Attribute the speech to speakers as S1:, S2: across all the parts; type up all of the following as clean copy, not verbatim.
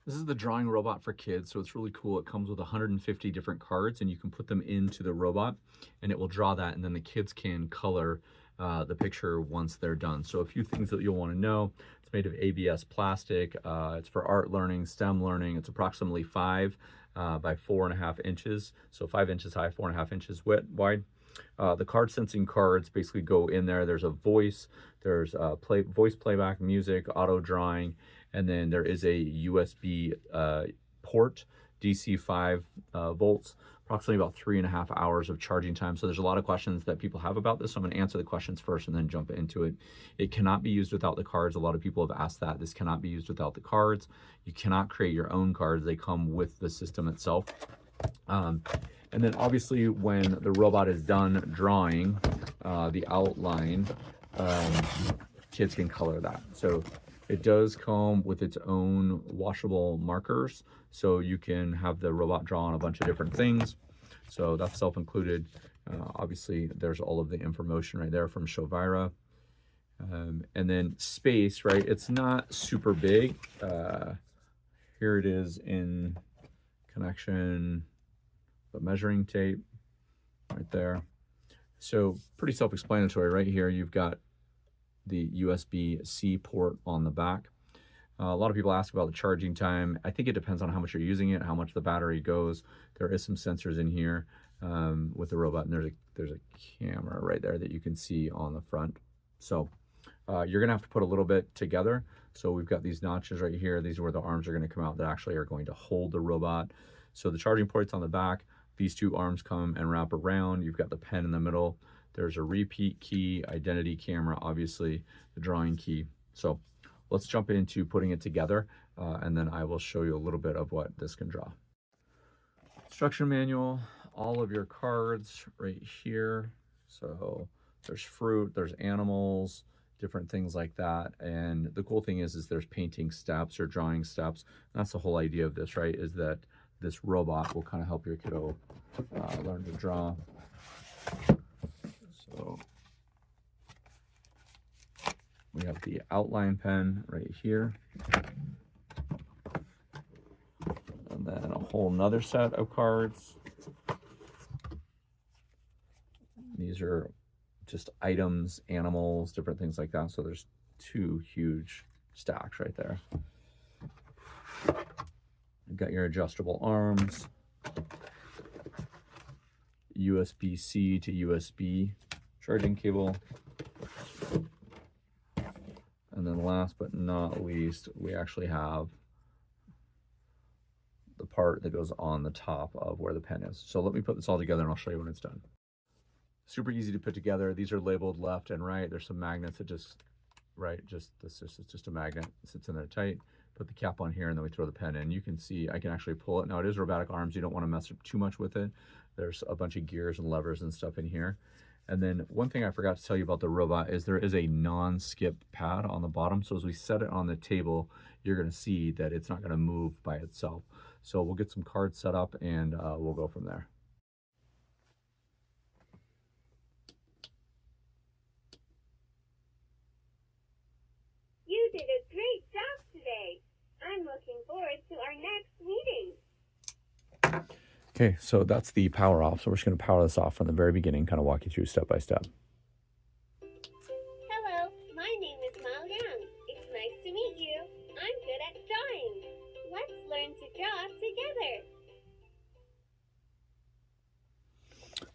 S1: This is the drawing robot for kids, so it's really cool. It comes with 150 different cards, and you can put them into the robot, and it will draw that, and then the kids can color the picture once they're done. So a few things that you'll want to know. It's made of ABS plastic. It's for art learning, STEM learning. It's approximately 5 by 4.5 inches, so 5 inches high, 4.5 inches wide. The card sensing cards basically go in there. There's a voice, there's voice playback, music, auto drawing, and then there is a USB port, DC 5 volts, approximately about 3.5 hours of charging time. So there's a lot of questions that people have about this. So I'm going to answer the questions first and then jump into it. It cannot be used without the cards. A lot of people have asked that. This cannot be used without the cards. You cannot create your own cards. They come with the system itself. And then obviously when the robot is done drawing the outline, kids can color that. So it does come with its own washable markers, so you can have the robot draw on a bunch of different things. So that's self-included. Obviously there's all of the information right there from Shovira. And then space, right? It's not super big. Here it is in connection, the measuring tape right there. So pretty self-explanatory. Right here you've got the USB-C port on the back. A lot of people ask about the charging time. I think it depends on how much you're using it, how much the battery goes. There is some sensors in here with the robot, and there's a camera right there that you can see on the front. So you're gonna have to put a little bit together. So we've got these notches right here. These are where the arms are gonna come out that actually are going to hold the robot. So the charging port's on the back. These two arms come and wrap around. You've got the pen in the middle. There's a repeat key, identity camera, obviously the drawing key. So let's jump into putting it together, and then I will show you a little bit of what this can draw. Instruction manual, all of your cards right here. So there's fruit, there's animals, different things like that. And the cool thing is there's painting steps or drawing steps. That's the whole idea of this, right? Is that this robot will kind of help your kiddo learn to draw. So we have the outline pen right here. And then a whole nother set of cards. These are just items, animals, different things like that. So there's 2 huge stacks right there. You've got your adjustable arms, USB-C to USB charging cable. And then last but not least, we actually have the part that goes on the top of where the pen is. So let me put this all together and I'll show you when it's done. Super easy to put together. These are labeled left and right. There's some magnets that just, it's just a magnet. It sits in there tight. Put the cap on here and then we throw the pen in. You can see I can actually pull it. Now it is robotic arms. You don't want to mess up too much with it. There's a bunch of gears and levers and stuff in here. And then one thing I forgot to tell you about the robot is there is a non-skip pad on the bottom. So as we set it on the table, you're going to see that it's not going to move by itself. So we'll get some cards set up and we'll go from there.
S2: You did a great job today. I'm looking forward to our next meeting.
S1: Okay, so that's the power off. So we're just going to power this off from the very beginning, kind of walk you through step by step.
S2: Hello, my name is Mao Yang. It's nice to meet you. I'm good at drawing. Let's learn to draw together.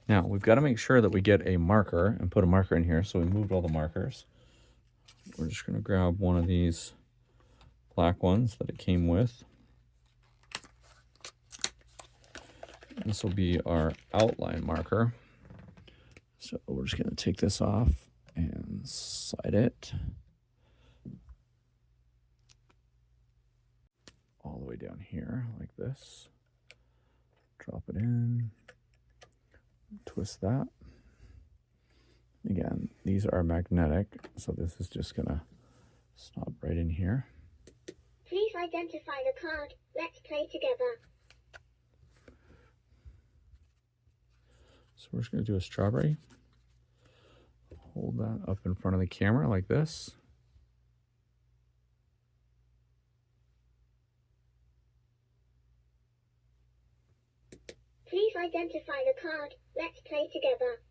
S1: Now, we've got to make sure that we get a marker and put a marker in here. So we moved all the markers. We're just going to grab one of these black ones that it came with. This will be our outline marker. So we're just going to take this off and slide it all the way down here like this. Drop it in, twist that. Again, these are magnetic, so this is just going to stop right in here.
S2: Please identify the card. Let's play together.
S1: So we're just going to do a strawberry. Hold that up in front of the camera like this.
S3: identify the card. Let's play together.